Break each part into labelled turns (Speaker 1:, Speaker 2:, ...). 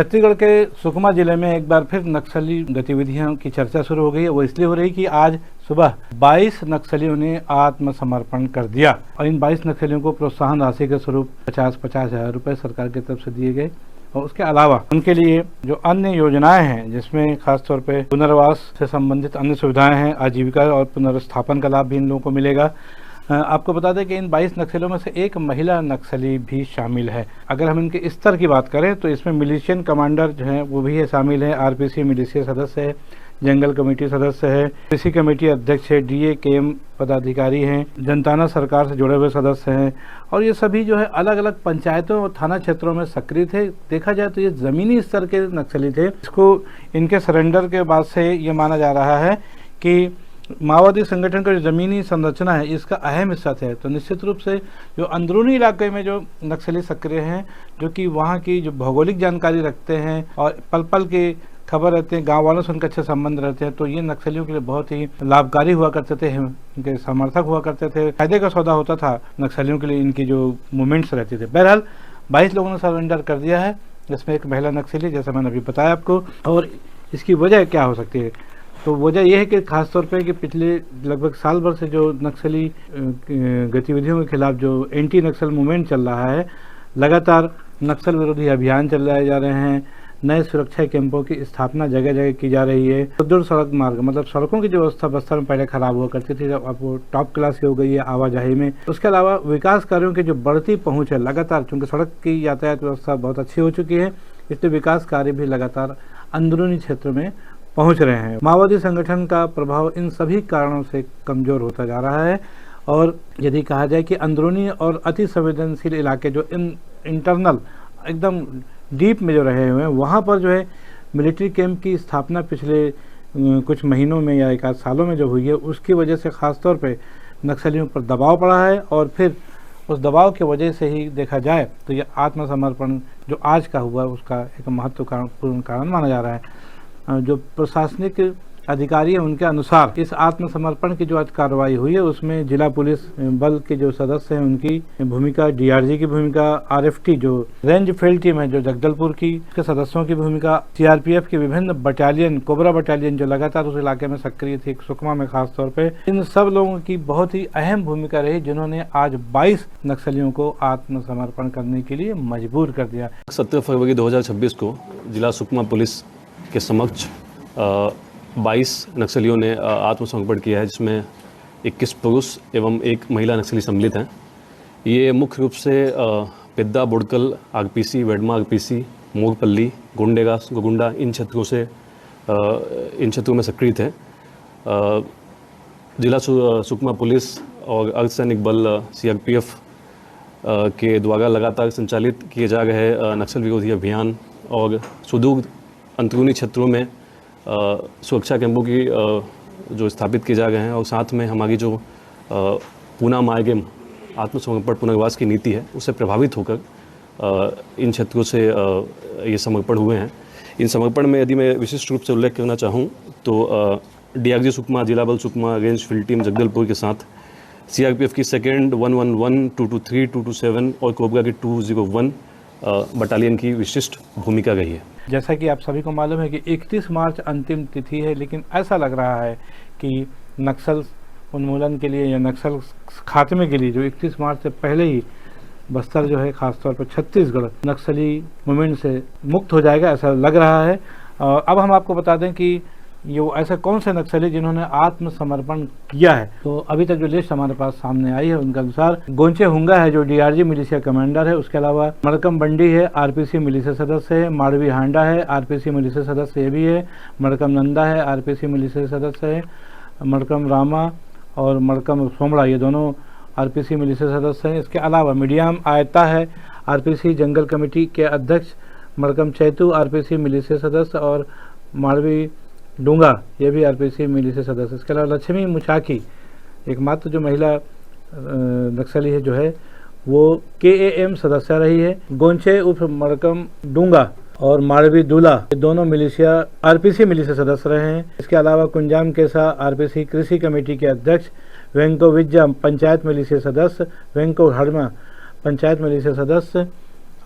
Speaker 1: छत्तीसगढ़ के सुकमा जिले में एक बार फिर नक्सली गतिविधियों की चर्चा शुरू हो गई है। वो इसलिए हो रही कि आज सुबह 22 नक्सलियों ने आत्मसमर्पण कर दिया और इन 22 नक्सलियों को प्रोत्साहन राशि के स्वरूप 50-50 हज़ार रुपये सरकार की तरफ से दिए गए और उसके अलावा उनके लिए जो अन्य योजनाएं हैं, जिसमें खासतौर पे पुनर्वास से संबंधित अन्य सुविधाएं हैं, आजीविका और पुनर्स्थापन का लाभ भी इन लोगों को मिलेगा। आपको बता दें कि इन 22 नक्सलियों में से एक महिला नक्सली भी शामिल है। अगर हम इनके स्तर की बात करें तो इसमें मिलिशियन कमांडर जो हैं वो भी है शामिल है, आरपीसी मिलिशिया सदस्य है, जंगल कमेटी सदस्य है, कृषि कमेटी अध्यक्ष है, DA-KM पदाधिकारी हैं, जनताना सरकार से जुड़े हुए सदस्य हैं और ये सभी जो है अलग अलग पंचायतों और थाना क्षेत्रों में सक्रिय थे। देखा जाए तो ये ज़मीनी स्तर के नक्सली थे। इसको इनके सरेंडर के बाद से ये माना जा रहा है कि माओवादी संगठन का जो ज़मीनी संरचना है इसका अहम हिस्सा थे। तो निश्चित रूप से जो अंदरूनी इलाके में जो नक्सली सक्रिय हैं, जो कि वहाँ की जो भौगोलिक जानकारी रखते हैं और पल पल की खबर रहते हैं, गांव वालों से उनके अच्छे संबंध रहते हैं, तो ये नक्सलियों के लिए बहुत ही लाभकारी हुआ करते थे, इनके समर्थक हुआ करते थे। फायदे का सौदा होता था नक्सलियों के लिए इनकी जो मूवमेंट्स रहती थे। बहरहाल 22 लोगों ने सरेंडर कर दिया है, जिसमें एक महिला नक्सली, जैसा मैंने अभी बताया आपको। और इसकी वजह क्या हो सकती है? तो वजह यह है कि खासतौर पे कि पिछले लगभग साल भर से जो नक्सली गतिविधियों के खिलाफ जो एंटी नक्सल मूवमेंट चल रहा है, लगातार नक्सल विरोधी अभियान चलाए जा रहे हैं, नए सुरक्षा कैंपों की स्थापना जगह जगह की जा रही है। सुदृढ़ सड़क मार्ग, मतलब सड़कों की जो व्यवस्था बस्तर में पहले खराब हुआ करती थी, अब वो टॉप क्लास की हो गई है आवाजाही में। उसके अलावा विकास कार्यों की जो बढ़ती पहुंच है लगातार, चूँकि सड़क की यातायात व्यवस्था बहुत अच्छी हो चुकी है, इसलिए विकास कार्य भी लगातार अंदरूनी क्षेत्र में पहुंच रहे हैं। माओवादी संगठन का प्रभाव इन सभी कारणों से कमजोर होता जा रहा है और यदि कहा जाए कि अंदरूनी और अति संवेदनशील इलाके जो इंटरनल एकदम डीप में जो रहे हुए हैं, वहाँ पर जो है मिलिट्री कैंप की स्थापना पिछले कुछ महीनों में या एक आध सालों में जो हुई है, उसकी वजह से ख़ासतौर पे नक्सलियों पर दबाव पड़ा है और फिर उस दबाव की वजह से ही देखा जाए तो ये आत्मसमर्पण जो आज का हुआ उसका एक महत्वपूर्ण कारण माना जा रहा है। जो प्रशासनिक अधिकारी हैं उनके अनुसार इस आत्मसमर्पण की जो आज कार्रवाई हुई है उसमें जिला पुलिस बल के जो सदस्य हैं उनकी भूमिका, DRG की भूमिका, RFT जो रेंज फील्ड टीम है जो जगदलपुर की, के सदस्यों की भूमिका, CRPF के विभिन्न बटालियन, कोबरा बटालियन जो लगातार उस इलाके में सक्रिय थी, सुकमा में खास तौर पे, इन सब लोगों की बहुत ही अहम भूमिका रही, जिन्होंने आज 22 नक्सलियों को आत्मसमर्पण करने के लिए मजबूर कर दिया।
Speaker 2: 17 फरवरी 2026 को जिला सुकमा पुलिस के समक्ष 22 नक्सलियों ने आत्मसमर्पण किया है, जिसमें 21 पुरुष एवं एक महिला नक्सली सम्मिलित हैं। ये मुख्य रूप से पिद्दा, बुड़कल, RPC, वेडमा RPC, मोरपल्ली, गुंडेगास, गोगुंडा इन क्षेत्रों में सक्रिय थे। जिला सुकमा पुलिस और अर्धसैनिक बल CRPF के द्वारा लगातार संचालित किए जा रहे नक्सल विरोधी अभियान और सुदूर अंदरूनी क्षेत्रों में सुरक्षा कैंपों की जो स्थापित किए जा रहे हैं और साथ में हमारी जो पूना मार्गम आत्मसमर्पण पुनर्वास की नीति है उससे प्रभावित होकर इन क्षेत्रों से ये समर्पण हुए हैं। इन समर्पण में यदि मैं विशिष्ट रूप से उल्लेख करना चाहूँ तो DRG सुकमा, जिला बल Sukma, range field team Jagdalpur के साथ CRPF की 2nd 111, 223, 227 और कोबरा की 201 बटालियन की विशिष्ट भूमिका रही है।
Speaker 1: जैसा कि आप सभी को मालूम है कि 31 मार्च अंतिम तिथि है, लेकिन ऐसा लग रहा है कि नक्सल उन्मूलन के लिए या नक्सल खात्मे के लिए जो 31 मार्च से पहले ही बस्तर जो है खासतौर पर छत्तीसगढ़ नक्सली मूवमेंट से मुक्त हो जाएगा, ऐसा लग रहा है। अब हम आपको बता दें कि ये ऐसे कौन से नक्सली जिन्होंने आत्मसमर्पण किया है। तो अभी तक जो लिस्ट हमारे पास सामने आई है उनके अनुसार गोंचे हुंगा है जो DRG मिलिशिया कमांडर है, उसके अलावा मड़कम बंडी है, RPC मिलिशिया सदस्य है, माड़वी हांडा है, RPC मिलिशिया सदस्य ये भी है, मड़कम नंदा है, RPC मिलिशिया सदस्य है, मड़कम रामा और मड़कम सोमड़ा ये दोनों RPC मिलिशिया सदस्य हैं। इसके अलावा मीडियम आयता है, RPC जंगल कमेटी के अध्यक्ष, मड़कम चैतू RPC मिलिशिया सदस्य और माड़वी डूंगा ये भी RPC मिलिशिया सदस्य। इसके अलावा लक्ष्मी मुचाकी एकमात्र जो महिला नक्सली है जो है वो KAM सदस्य रही है। गोंचे उर्फ मड़कम डूंगा और माड़वी दूला ये दोनों मिलिशिया RPC मिलिशिया सदस्य रहे हैं। इसके अलावा कुंजाम केसा RPC कृषि कमेटी के अध्यक्ष, वेंको विज्जा पंचायत मिलिशिया सदस्य, वेंको हड़मा पंचायत मिलिशिया सदस्य,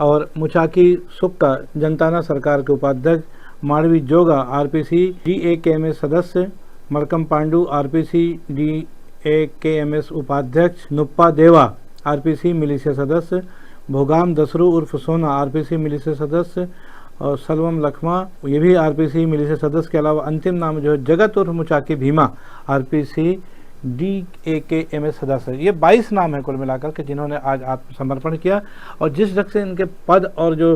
Speaker 1: और मुचाकी सुक्का जनताना सरकार के उपाध्यक्ष, माड़वी जोगा आरपीसी DAKMS सदस्य, मरकम पांडू आरपीसी DAKMS उपाध्यक्ष, नुप्पा देवा आरपीसी मिलिशिया सदस्य, भोगाम दसरू उर्फ सोना आरपीसी मिलिशिया सदस्य और सलवम लखमा ये भी आरपीसी मिलिशिया सदस्य के अलावा अंतिम नाम जो है जगत उर्फ मुचाकी भीमा आरपीसी DAKMS सदस्य। ये 22 नाम है कुल मिलाकर के जिन्होंने आज आत्मसमर्पण किया। और जिस ढंग से इनके पद और जो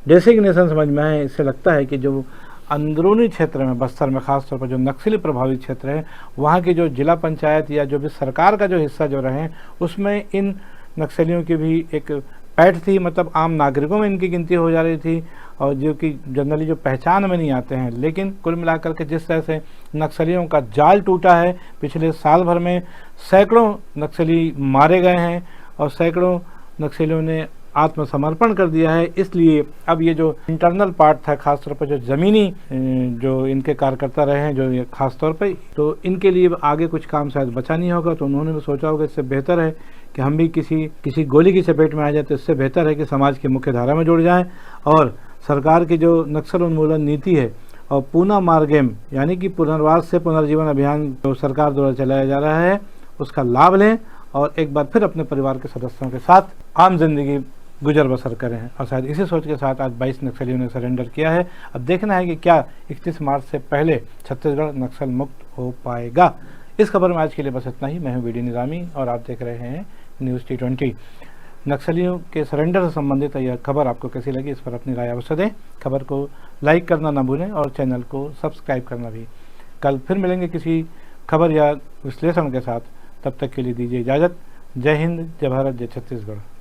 Speaker 1: डेसिग्नेशन समझ में है, इससे लगता है कि जो अंदरूनी क्षेत्र में बस्तर में खासतौर पर जो नक्सली प्रभावित क्षेत्र है, वहाँ की जो जिला पंचायत या जो भी सरकार का जो हिस्सा जो रहे, उसमें इन नक्सलियों की भी एक पैठ थी, मतलब आम नागरिकों में इनकी गिनती हो जा रही थी और जो कि जनरली जो पहचान में नहीं आते हैं। लेकिन कुल मिलाकर के जिस तरह से नक्सलियों का जाल टूटा है, पिछले साल भर में सैकड़ों नक्सली मारे गए हैं और सैकड़ों नक्सलियों ने आत्मसमर्पण कर दिया है। इसलिए अब ये जो इंटरनल पार्ट था, खासतौर पर जो ज़मीनी जो इनके कार्यकर्ता रहे हैं, जो ये खासतौर पर, तो इनके लिए आगे कुछ काम शायद बचा नहीं होगा। तो उन्होंने भी सोचा होगा इससे बेहतर है कि हम भी किसी गोली की चपेट में आ जाए, तो इससे बेहतर है कि समाज की मुख्य धारा में जुड़ जाएं और सरकार की जो नक्सल उन्मूलन नीति है और पूना मार्गेम यानी कि पुनर्वास से पुनर्जीवन अभियान जो सरकार द्वारा चलाया जा रहा है, उसका लाभ लें और एक बार फिर अपने परिवार के सदस्यों के साथ आम जिंदगी गुजर बसर करें। और शायद इसी सोच के साथ आज 22 नक्सलियों ने सरेंडर किया है। अब देखना है कि क्या 31 मार्च से पहले छत्तीसगढ़ नक्सल मुक्त हो पाएगा। इस खबर में आज के लिए बस इतना ही। मैं हूं BD निजामी और आप देख रहे हैं न्यूज़ T20। नक्सलियों के सरेंडर से संबंधित यह खबर आपको कैसी लगी, इस पर अपनी राय अवश्य दें। खबर को लाइक करना ना भूलें और चैनल को सब्सक्राइब करना भी। कल फिर मिलेंगे किसी खबर या विश्लेषण के साथ, तब तक के लिए दीजिए इजाज़त। जय हिंद, जय भारत, जय छत्तीसगढ़।